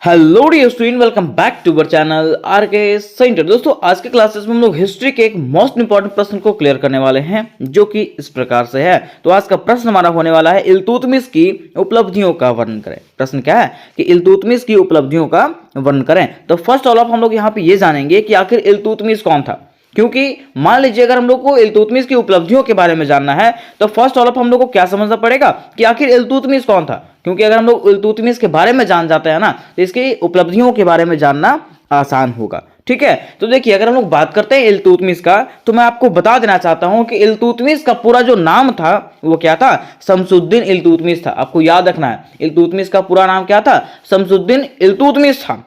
Hello dear student, welcome back to our channel R K centre. दोस्तों, आज के classes में हम लोग हिस्ट्री के एक मोस्ट इंपॉर्टेंट प्रश्न को क्लियर करने वाले हैं, जो कि इस प्रकार से है। तो आज का प्रश्न हमारा होने वाला है, इल्तुतमिश की उपलब्धियों का वर्णन करें। प्रश्न क्या है कि इल्तुतमिश की उपलब्धियों का वर्णन करें। तो फर्स्ट ऑल ऑफ हम लोग यहाँ पे ये जानेंगे कि आखिर इल्तुतमिश कौन था, क्योंकि मान लीजिए अगर हम लोग को इल्तुतमिश की उपलब्धियों के बारे में जानना है तो फर्स्ट ऑल ऑफ हम लोग को क्या समझना पड़ेगा कि आखिर इल्तुतमिश कौन था। क्योंकि अगर हम लोग इल्तुतमिश के बारे में जान जाते हैं ना, तो इसकी उपलब्धियों के बारे में जानना आसान होगा। ठीक है, तो देखिए अगर हम लोग बात करते हैं इल्तुतमिश का, तो मैं आपको बता देना चाहता हूं कि इल्तुतमिश का पूरा जो नाम था वो क्या था, शमसुद्दीन इल्तुतमिश था। आपको याद रखना है, इल्तुतमिश का पूरा नाम क्या था, शमसुद्दीन इल्तुतमिश था,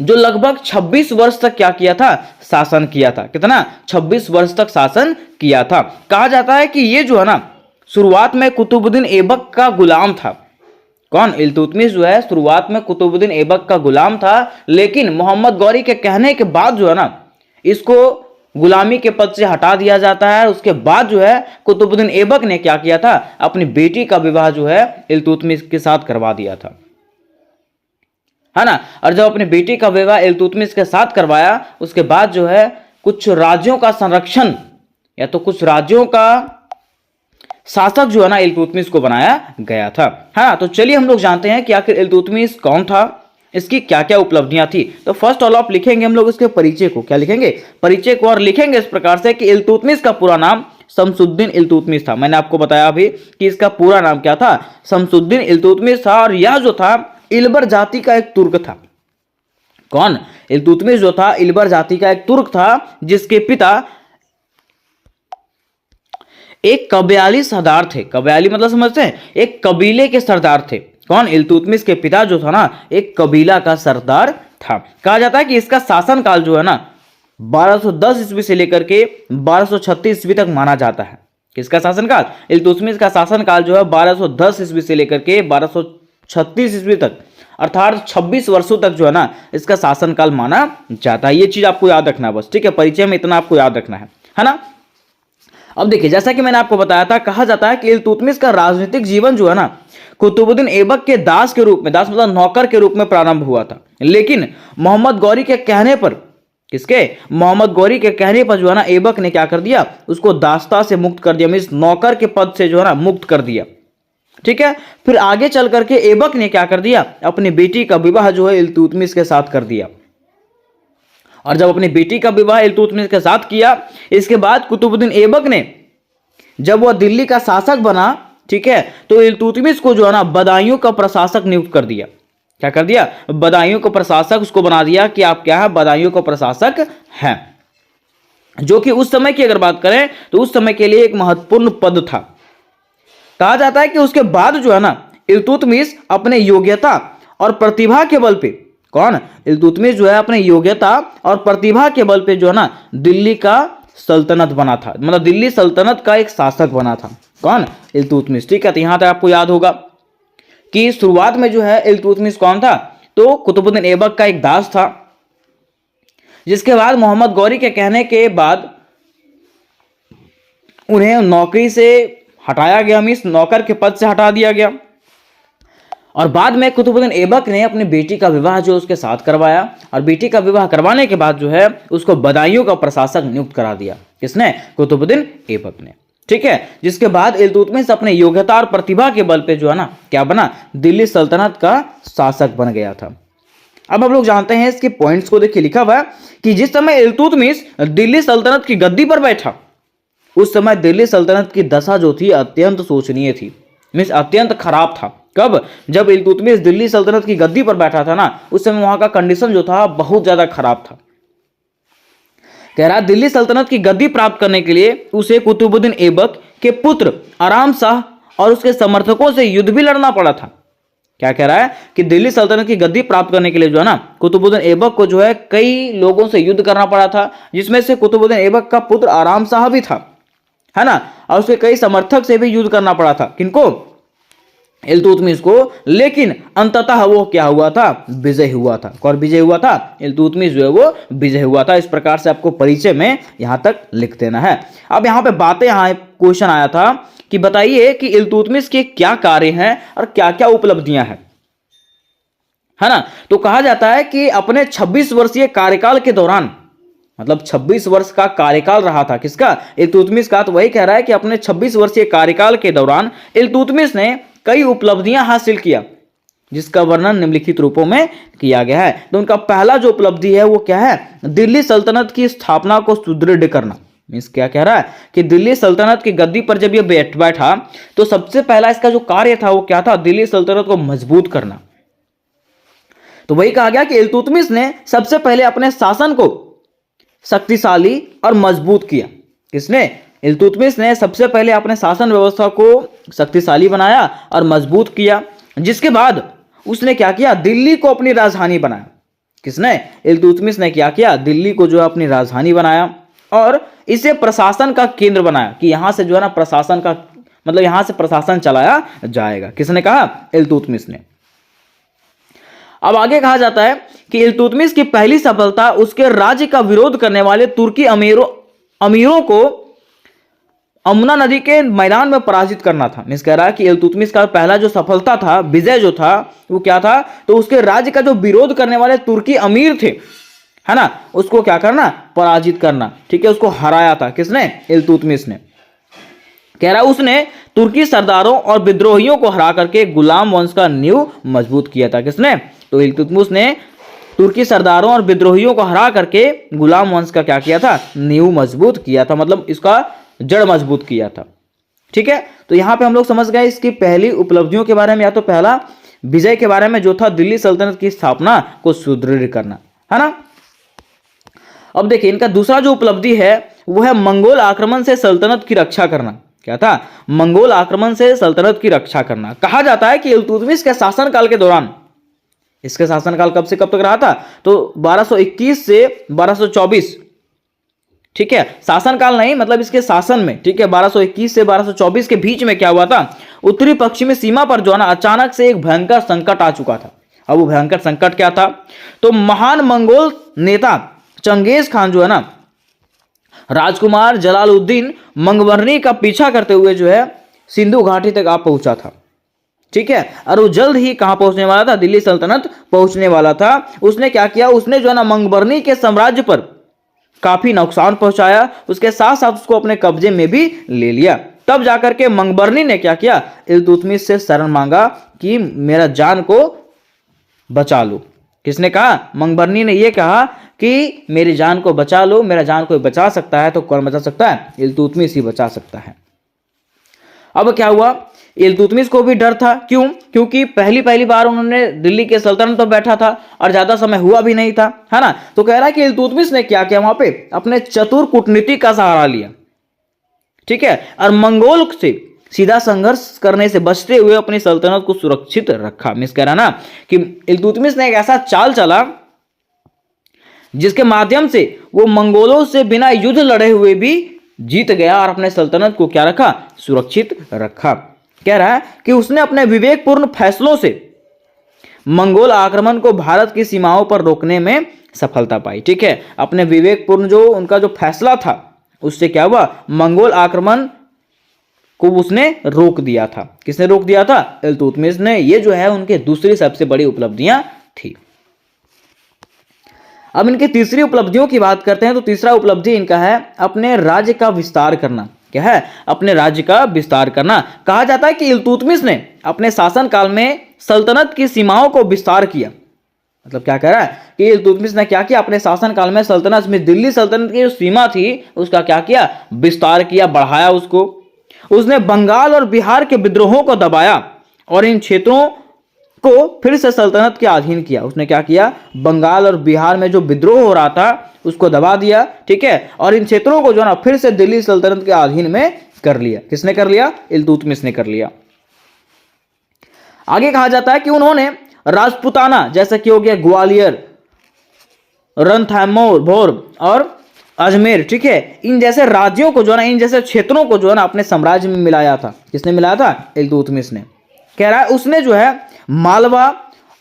जो लगभग 26 वर्ष तक क्या किया था, शासन किया था। कितना, 26 वर्ष तक शासन किया था। कहा जाता है कि ये जो है ना, शुरुआत में कुतुबुद्दीन ऐबक का गुलाम था। कौन, इल्तुतमिश जो है शुरुआत में कुतुबुद्दीन ऐबक का गुलाम था, लेकिन मोहम्मद गौरी के कहने के बाद जो है ना, इसको गुलामी के पद से हटा दिया जाता है। उसके बाद जो है कुतुबुद्दीन ऐबक ने क्या किया था, अपनी बेटी का विवाह जो है इल्तुतमिश के साथ करवा दिया था, है ना। और जब अपनी बेटी का विवाह इल्तुतमिश के साथ करवाया, उसके बाद जो है कुछ राज्यों का संरक्षण या तो कुछ राज्यों का शासक जो है ना इल्तुतमिश को बनाया गया था। हाँ, तो चलिए हम लोग जानते हैं कि आखिर इल्तुतमिश कौन था, इसकी क्या क्या उपलब्धियां थी। तो फर्स्ट ऑल ऑफ लिखेंगे हम लोग इसके परिचय को, क्या लिखेंगे, परिचय को, और लिखेंगे इस प्रकार से कि इल्तुतमिश का पूरा नाम शमसुद्दीन इल्तुतमिश था। मैंने आपको बताया अभी कि इसका पूरा नाम क्या था, शमसुद्दीन इल्तुतमिश था। और यह जो था इल्बर जाति का एक तुर्क था। कौन, इल्तुतमिश जो था इल्बर जाति का एक तुर्क था, जिसके पिता एक कब्याली सरदार थे। कब्याली मतलब समझते हैं, एक कबीले के सरदार थे। कौन, इल्तुतमिश के पिता जो था ना, एक कबीला का सरदार था। कहा जाता है कि इसका शासनकाल जो है ना 1210 ईस्वी से लेकर के 1236 ईस्वी तक माना जाता है। किसका शासनकाल, इल्तुतमिश का शासनकाल जो है 1210 ईस्वी से लेकर के 1236 ईस्वी तक, अर्थात 26 वर्षों तक जो है ना इसका शासनकाल माना जाता है। ये चीज आपको याद रखना है बस, ठीक है, परिचय में इतना आपको याद रखना है ना। अब देखिए, जैसा कि मैंने आपको बताया था, कहा जाता है कि इल्तुतमिश का राजनीतिक जीवन जो है ना कुतुबुद्दीन ऐबक के दास के रूप में, दास मतलब नौकर के रूप में प्रारंभ हुआ था। लेकिन मोहम्मद गौरी के कहने पर, किसके, मोहम्मद गौरी के कहने पर जो है ना ऐबक ने क्या कर दिया, उसको दास्ता से मुक्त कर दिया, मीन्स नौकर के पद से जो है ना मुक्त कर दिया। ठीक है, फिर आगे चल करके ऐबक ने क्या कर दिया, अपनी बेटी का विवाह जो है इल्तुतमिश के साथ कर दिया। और जब अपनी बेटी का विवाह इल्तुतमिश के साथ किया, इसके बाद कुतुबुद्दीन ऐबक ने, जब वह दिल्ली का शासक बना, ठीक है, तो इल्तुतमिश को जो है ना बदायूं का प्रशासक नियुक्त कर दिया। क्या कर दिया, बदायूं का प्रशासक उसको बना दिया कि आप क्या है, बदायूं का प्रशासक हैं, जो कि उस समय की अगर बात करें तो उस समय के लिए एक महत्वपूर्ण पद था। कहा जाता है कि उसके बाद जो है ना इल्तुतमिश अपने योग्यता और प्रतिभा के बल पे, कौन, इल्तुतमिश जो है अपने योग्यता और प्रतिभा के बल पे जो है ना दिल्ली का सल्तनत बना था, मतलब दिल्ली सल्तनत का एक शासक बना था। कौन, इल्तुतमिश। ठीक है, तो यहां तक आपको याद होगा कि शुरुआत में जो है इल्तुतमिश कौन था, तो कुतुबुद्दीन ऐबक का एक दास था, जिसके बाद मोहम्मद गौरी के कहने के बाद उन्हें नौकरी से हटाया गया, मीन्स नौकर के पद से हटा दिया गया। और बाद में कुतुबुद्दीन ऐबक ने अपनी बेटी का विवाह जो उसके साथ करवाया, और बेटी का विवाह करवाने के बाद जो है उसको बदायूं का प्रशासक नियुक्त करा दिया। किसने, कुतुबुद्दीन ऐबक ने। ठीक है, जिसके बाद इल्तुतमिश अपने योग्यता और प्रतिभा के बल पे जो है ना क्या बना, दिल्ली सल्तनत का शासक बन गया था। अब हम लोग जानते हैं इसके पॉइंट्स को। देखिए लिखा हुआ है कि जिस समय इल्तुतमिश दिल्ली सल्तनत की गद्दी पर बैठा, उस समय दिल्ली सल्तनत की दशा जो थी अत्यंत शोचनीय थी, मीन्स अत्यंत खराब था। कब, जब इल्तुतमिश दिल्ली सल्तनत की गद्दी पर बैठा था ना, उस समय वहां का कंडीशन जो था बहुत ज्यादा खराब था। कह रहा दिल्ली सल्तनत की गद्दी प्राप्त करने के लिए उसे कुतुबुद्दीन ऐबक के पुत्र आराम शाह और उसके समर्थकों से युद्ध भी लड़ना पड़ा था। क्या कह रहा है कि दिल्ली सल्तनत की गद्दी प्राप्त करने के लिए जो है ना कुतुबुद्दीन ऐबक को जो है कई लोगों से युद्ध करना पड़ा था, जिसमें से कुतुबुद्दीन ऐबक का पुत्र आराम शाह भी था, है ना। और उसके कई समर्थक से भी युद्ध करना पड़ा था, किनको, इल्तुतमिश को। लेकिन अंततः वो क्या हुआ था, विजय हुआ था। कौन विजय हुआ था, इल्तुतमिश जो है वो विजय हुआ था। इस प्रकार से आपको परिचय में यहां तक लिख देना है। अब यहां पे बातें, यहां क्वेश्चन आया था कि बताइए कि इल्तुतमिश के क्या कार्य हैं और क्या क्या उपलब्धियां हैं। है ना। तो कहा जाता है कि अपने 26 वर्षीय कार्यकाल के दौरान, मतलब 26 वर्ष का कार्यकाल रहा था किसका, इल्तुतमिश का। तो वही कह रहा है कि अपने 26 वर्षीय कार्यकाल के दौरान इल्तुतमिश ने कई उपलब्धियां हासिल किया, जिसका वर्णन निम्नलिखित रूपों में किया गया है। तो उनका पहला जो उपलब्धि है वो क्या है, दिल्ली सल्तनत की स्थापना को सुदृढ़ करना। मीन्स क्या कह रहा है कि दिल्ली सल्तनत की गद्दी पर जब ये बैठा तो सबसे पहला इसका जो कार्य था वो क्या था, दिल्ली सल्तनत को मजबूत करना। तो वही कहा गया कि इल्तुतमिश ने सबसे पहले अपने शासन को शक्तिशाली और मजबूत किया। किसने, इल्तुतमिश ने सबसे पहले अपने शासन व्यवस्था को शक्तिशाली बनाया और मजबूत किया, जिसके बाद उसने क्या किया, दिल्ली को अपनी राजधानी बनाया। किसने, इल्तुतमिश ने क्या किया, दिल्ली को जो है अपनी राजधानी बनाया और इसे प्रशासन का केंद्र बनाया कि यहां से जो है ना प्रशासन का मतलब यहां से प्रशासन चलाया जाएगा। किसने कहा, इल्तुतमिश ने। अब आगे कहा जाता है कि इल्तुतमिश की पहली सफलता उसके राज्य का विरोध करने वाले तुर्की अमीरों को अमना नदी के मैदान में पराजित करना था। मीन्स कह रहा है कि इल्तुतमिश का पहला जो सफलता था, विजय जो था वो क्या था, तो उसके राज्य का जो विरोध करने वाले तुर्की अमीर थे, है ना, उसको क्या करना, पराजित करना। ठीक है, उसको हराया था। किसने, इल्तुतमिश ने। कह रहा है उसने तुर्की सरदारों और विद्रोहियों को हरा करके गुलाम वंश का नींव मजबूत किया था। किसने, तो इल्तुतमिश ने तुर्की सरदारों और विद्रोहियों को हरा करके गुलाम वंश का क्या किया था, नींव मजबूत किया था, मतलब इसका जड़ मजबूत किया था। ठीक है, तो यहां पे हम लोग समझ गए इसकी पहली उपलब्धियों के बारे में, या तो पहला विजय के बारे में जो था दिल्ली सल्तनत की स्थापना को सुदृढ़ करना, है ना। अब देखिए इनका दूसरा जो उपलब्धि है वो है मंगोल आक्रमण से सल्तनत की रक्षा करना। क्या था, मंगोल आक्रमण से सल्तनत की रक्षा करना। कहा जाता है कि इल्तुतमिश के शासनकाल के दौरान, इसके शासनकाल कब से कब तक रहा था, तो 1221 से 1224। ठीक है, शासनकाल नहीं, मतलब इसके शासन में। ठीक है, 1221 से 1224 के बीच में क्या हुआ था, उत्तरी पश्चिमी सीमा पर जो है ना अचानक से एक भयंकर संकट आ चुका था। अब वो भयंकर संकट क्या था, तो महान मंगोल नेता चंगेज खान जो है ना राजकुमार जलालुद्दीन मंगवर्नी का पीछा करते हुए जो है सिंधु घाटी तक आ पहुंचा था। ठीक है, और वो जल्द ही कहां पहुंचने वाला था, दिल्ली सल्तनत पहुंचने वाला था। उसने क्या किया, उसने जो है ना मंगवर्नी के साम्राज्य पर काफी नुकसान पहुंचाया, उसके साथ साथ उसको अपने कब्जे में भी ले लिया। तब जाकर के मंगवर्नी ने क्या किया, इल्तुतमिश से शरण मांगा कि मेरा जान को बचा लो। किसने कहा, मंगवर्नी ने यह कहा कि मेरी जान को बचा लो। मेरा जान कोई बचा सकता है तो कौन बचा सकता है, इल्तुतमिश ही बचा सकता है। अब क्या हुआ, इल्तुतमिश को भी डर था। क्यों, क्योंकि पहली बार उन्होंने दिल्ली के सल्तनत पर बैठा था और ज्यादा समय हुआ भी नहीं था, है ना। तो कह रहा है कि इल्तुतमिश ने क्या किया, वहां पे अपने चतुर कूटनीति का सहारा लिया। ठीक है, और मंगोल से सीधा संघर्ष करने से बचते हुए अपनी सल्तनत को सुरक्षित रखा। मिस कह रहा ना कि इल्तुतमिश ने एक ऐसा चाल चला जिसके माध्यम से वो मंगोलों से बिना युद्ध लड़े हुए भी जीत गया और अपने सल्तनत को क्या रखा, सुरक्षित रखा। कह रहा है कि उसने अपने विवेकपूर्ण फैसलों से मंगोल आक्रमण को भारत की सीमाओं पर रोकने में सफलता पाई। ठीक है, अपने विवेकपूर्ण जो उनका जो फैसला था उससे क्या हुआ, मंगोल आक्रमण को उसने रोक दिया था। किसने रोक दिया था, इल्तुतमिश ने। ये जो है उनके दूसरी सबसे बड़ी उपलब्धियां थी। अब इनकी तीसरी उपलब्धियों की बात करते हैं तो तीसरा उपलब्धि इनका है अपने राज्य का विस्तार करना। क्या है, अपने राज्य का विस्तार करना। कहा जाता है कि इल्तुतमिश ने अपने शासनकाल में सल्तनत की सीमाओं को विस्तार किया। मतलब क्या कह रहा है कि इल्तुतमिश ने क्या किया, अपने शासनकाल में सल्तनत में दिल्ली सल्तनत की जो सीमा थी उसका क्या किया, विस्तार किया, बढ़ाया उसको। उसने बंगाल और बिहार के विद्रोहों को दबाया और इन क्षेत्रों को फिर से सल्तनत के अधीन किया। उसने क्या किया, बंगाल और बिहार में जो विद्रोह हो रहा था उसको दबा दिया। ठीक है, और इन क्षेत्रों को जो ना फिर से दिल्ली सल्तनत के अधीन में कर लिया। किसने कर लिया, इल्तुतमिश ने कर लिया। आगे कहा जाता है कि उन्होंने राजपुताना जैसे कि हो गया ग्वालियर, रणथंभौर और अजमेर, ठीक है, इन जैसे राज्यों को जो ना, इन जैसे क्षेत्रों को जो है ना अपने साम्राज्य में मिलाया था। किसने मिलाया था, इल्तुतमिश ने। कह रहा है उसने जो है मालवा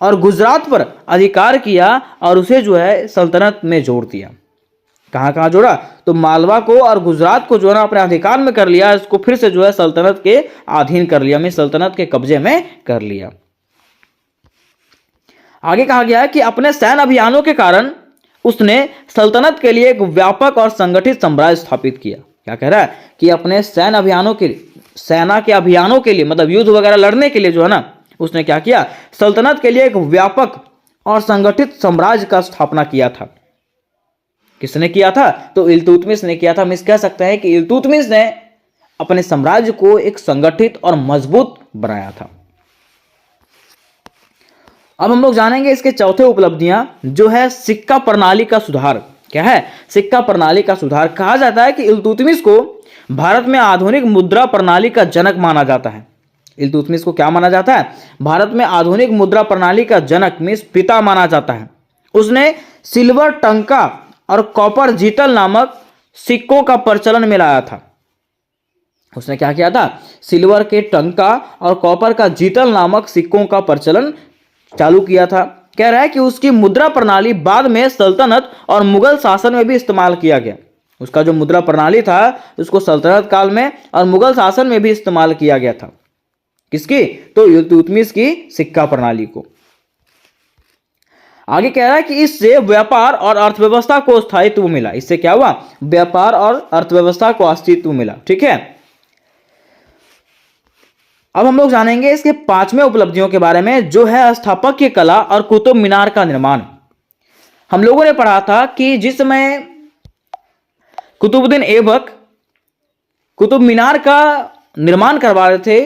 और गुजरात पर अधिकार किया और उसे जो है सल्तनत में जोड़ दिया। कहां कहां जोड़ा, तो मालवा को और गुजरात को जो है ना अपने अधिकार में कर लिया, इसको फिर से जो है सल्तनत के अधीन कर लिया, मैं सल्तनत के कब्जे में कर लिया। आगे कहा गया है कि अपने सैन्य अभियानों के कारण उसने सल्तनत के लिए एक व्यापक और संगठित साम्राज्य स्थापित किया। क्या कह रहा है कि अपने सैन्य अभियानों के सेना के अभियानों के लिए, मतलब युद्ध वगैरह लड़ने के लिए जो है ना, उसने क्या किया, सल्तनत के लिए एक व्यापक और संगठित साम्राज्य का स्थापना किया था। किसने किया था? तो इल्तुतमिश ने किया था। हम इस कह सकते हैं कि इल्तुतमिश ने अपने साम्राज्य को एक संगठित और मजबूत बनाया था। अब हम लोग जानेंगे इसके चौथे उपलब्धियां, जो है सिक्का प्रणाली का सुधार। क्या है? सिक्का प्रणाली का सुधार। कहा जाता है कि इल्तुतमिश को भारत में आधुनिक मुद्रा प्रणाली का जनक माना जाता है। इल्तुतमिश को क्या माना जाता है? भारत में आधुनिक मुद्रा प्रणाली का जनक मीन्स पिता माना जाता है। उसने सिल्वर टंका और कॉपर जीतल नामक सिक्कों का प्रचलन में लाया था। उसने क्या किया था? सिल्वर के टंका और कॉपर का जीतल नामक सिक्कों का प्रचलन चालू किया था। कह रहा है कि उसकी मुद्रा प्रणाली बाद में सल्तनत और मुगल शासन में भी इस्तेमाल किया गया। उसका जो मुद्रा प्रणाली था उसको सल्तनत काल में और मुगल शासन में भी इस्तेमाल किया गया था। किसकी? तो इल्तुतमिश की सिक्का प्रणाली को। आगे कह रहा है कि इससे व्यापार और अर्थव्यवस्था को स्थायित्व मिला। इससे क्या हुआ? व्यापार और अर्थव्यवस्था को अस्तित्व मिला। ठीक है, अब हम लोग जानेंगे इसके पांचवें उपलब्धियों के बारे में, जो है स्थापत्य कला और कुतुब मीनार का निर्माण। हम लोगों ने पढ़ा था कि जिस समय कुतुबुद्दीन ऐबक कुतुब मीनार का निर्माण करवा रहे थे,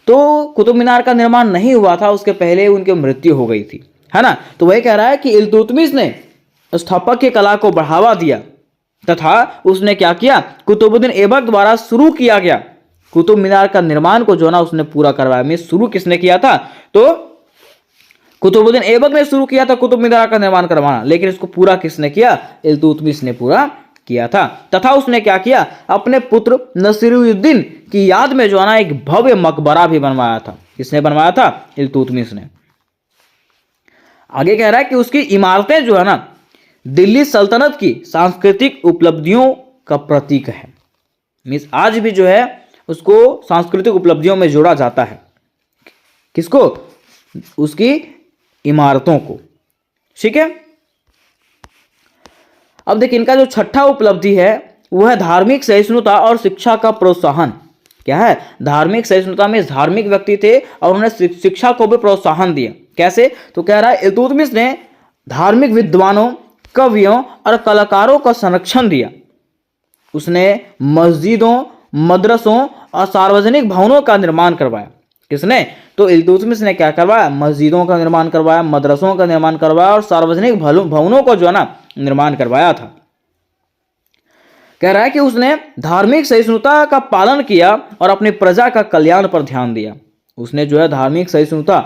तो कुतुब मीनार का निर्माण नहीं हुआ था, उसके पहले उनकी मृत्यु हो गई थी, है ना। तो वही कह रहा है कि इल्तुतमिश ने स्थापत्य कला को बढ़ावा दिया तथा उसने क्या किया? कुतुबुद्दीन ऐबक द्वारा शुरू किया गया कुतुब मीनार का निर्माण को जो ना उसने पूरा करवाया। में शुरू किसने किया था? तो कुतुबुद्दीन ऐबक ने शुरू किया था कुतुब मीनार का निर्माण करवाना, लेकिन इसको पूरा किसने किया? इल्तुतमिश ने पूरा किया था। तथा उसने क्या किया? अपने पुत्र नसीरुद्दीन की याद में जो है ना एक भव्य मकबरा भी बनवाया था। किसने बनवाया था? इल्तुतमिश ने। आगे कह रहा है कि उसकी इमारतें जो है ना दिल्ली सल्तनत की सांस्कृतिक उपलब्धियों का प्रतीक है। मीन्स आज भी जो है उसको सांस्कृतिक उपलब्धियों में जोड़ा जाता है। किसको? उसकी इमारतों को। ठीक है, अब देखिए इनका जो छठा उपलब्धि है वह है धार्मिक सहिष्णुता और शिक्षा का प्रोत्साहन। क्या है? धार्मिक सहिष्णुता में धार्मिक व्यक्ति थे और उन्हें शिक्षा को भी प्रोत्साहन दिया। कैसे? तो कह रहा है इल्तुतमिश ने धार्मिक विद्वानों, कवियों और कलाकारों का संरक्षण दिया। उसने मस्जिदों, मदरसों और सार्वजनिक भवनों का निर्माण करवाया। किसने? तो इल्तुतमिश ने क्या करवाया? मस्जिदों का निर्माण करवाया, मदरसों का निर्माण करवाया और सार्वजनिक भवनों का जो है ना निर्माण करवाया था। कह रहा है कि उसने धार्मिक सहिष्णुता का पालन किया और अपनी प्रजा का कल्याण पर ध्यान दिया। उसने जो है धार्मिक सहिष्णुता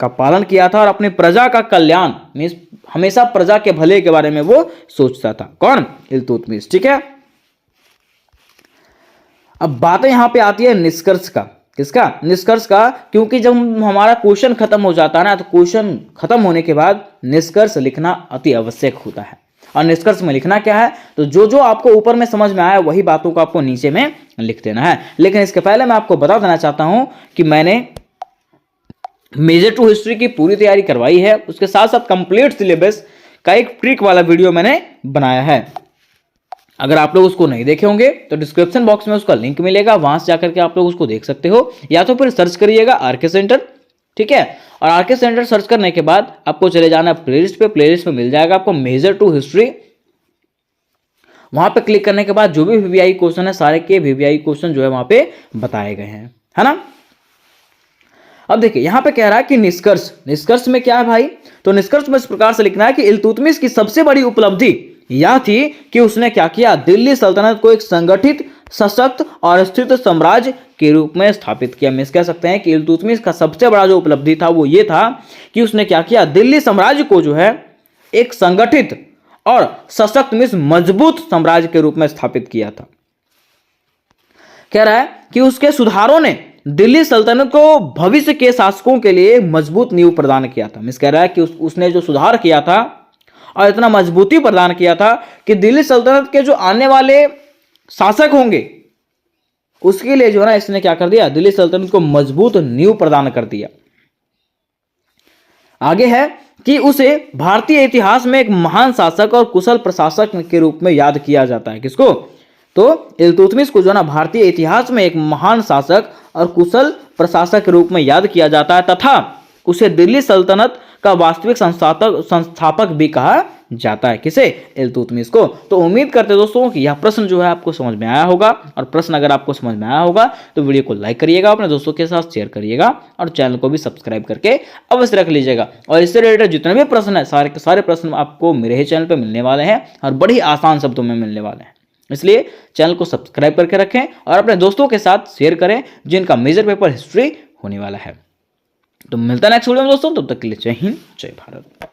का पालन किया था और अपनी प्रजा का कल्याण मीन्स हमेशा प्रजा के भले के बारे में वो सोचता था। कौन? इल्तुतमिश। ठीक है, अब बातें यहां पे आती है निष्कर्ष का। किसका? निष्कर्ष का, क्योंकि जब हमारा क्वेश्चन खत्म हो जाता है ना, तो क्वेश्चन खत्म होने के बाद निष्कर्ष लिखना अति आवश्यक होता है। और निष्कर्ष में लिखना क्या है? तो जो जो आपको ऊपर में समझ में आया वही बातों को आपको नीचे में लिख देना है। लेकिन इसके पहले मैं आपको बता देना चाहता हूं कि मैंने मेजर टू हिस्ट्री की पूरी तैयारी करवाई है, उसके साथ साथ कंप्लीट सिलेबस का एक ट्रिक वाला वीडियो मैंने बनाया है। अगर आप लोग उसको नहीं देखे होंगे तो डिस्क्रिप्शन बॉक्स में उसका लिंक मिलेगा, वहां से जाकर के आप लोग उसको देख सकते हो, या तो फिर सर्च करिएगा आरके सेंटर। ठीक है, और आरके सेंटर सर्च करने के बाद आपको चले जाना प्लेलिस्ट पे। प्लेलिस्ट में मिल जाएगा आपको मेजर टू हिस्ट्री। वहां पे क्लिक करने के बाद जो भी वीवीआई क्वेश्चन है, सारे के वीवीआई क्वेश्चन जो है वहां पे बताए गए हैं, है ना। अब देखिए यहां पे कह रहा है कि निष्कर्ष। निष्कर्ष में क्या है भाई? तो निष्कर्ष में इस प्रकार से लिखना है कि इल्तुतमिश की सबसे बड़ी उपलब्धि यह थी कि उसने क्या किया? दिल्ली सल्तनत को एक संगठित, सशक्त और स्थिर साम्राज्य के रूप में स्थापित किया। हम कह सकते हैं कि इल्तुतमिश का सबसे बड़ा जो उपलब्धि था वो ये था कि उसने क्या किया? दिल्ली साम्राज्य को जो है एक संगठित और सशक्त मीन्स मजबूत साम्राज्य के रूप में स्थापित किया था। कह रहा है कि उसके सुधारों ने दिल्ली सल्तनत को भविष्य के शासकों के लिए मजबूत नींव प्रदान किया था। मिस कह रहा है कि उसने जो सुधार किया था और इतना मजबूती प्रदान किया था कि दिल्ली सल्तनत के जो आने वाले शासक होंगे उसके लिए जो है ना इसने क्या कर दिया? दिल्ली सल्तनत को मजबूत नींव प्रदान कर दिया। आगे है कि उसे भारतीय इतिहास में एक महान शासक और कुशल प्रशासक के रूप में याद किया जाता है। किसको? तो इल्तुतमिश को जो ना भारतीय इतिहास में एक महान शासक और कुशल प्रशासक के रूप में याद किया जाता है तथा उसे दिल्ली सल्तनत का वास्तविक संस्थापक भी कहा जाता है। किसे? इल्तुतमिश को। तो उम्मीद करते हैं दोस्तों कि यह प्रश्न जो है आपको समझ में आया होगा, और प्रश्न अगर आपको समझ में आया होगा तो वीडियो को लाइक करिएगा, अपने दोस्तों के साथ शेयर करिएगा और चैनल को भी सब्सक्राइब करके अवश्य रख लीजिएगा। और इससे रिलेटेड जितने भी प्रश्न है सारे के सारे प्रश्न आपको मेरे ही चैनल पर मिलने वाले हैं और बड़ी आसान शब्दों में मिलने वाले हैं। इसलिए चैनल को सब्सक्राइब करके रखें और अपने दोस्तों के साथ शेयर करें जिनका मेजर पेपर हिस्ट्री होने वाला है। तो मिलता है नेक्स्ट वीडियो में दोस्तों, तब तक के लिए जय हिंद, जय भारत।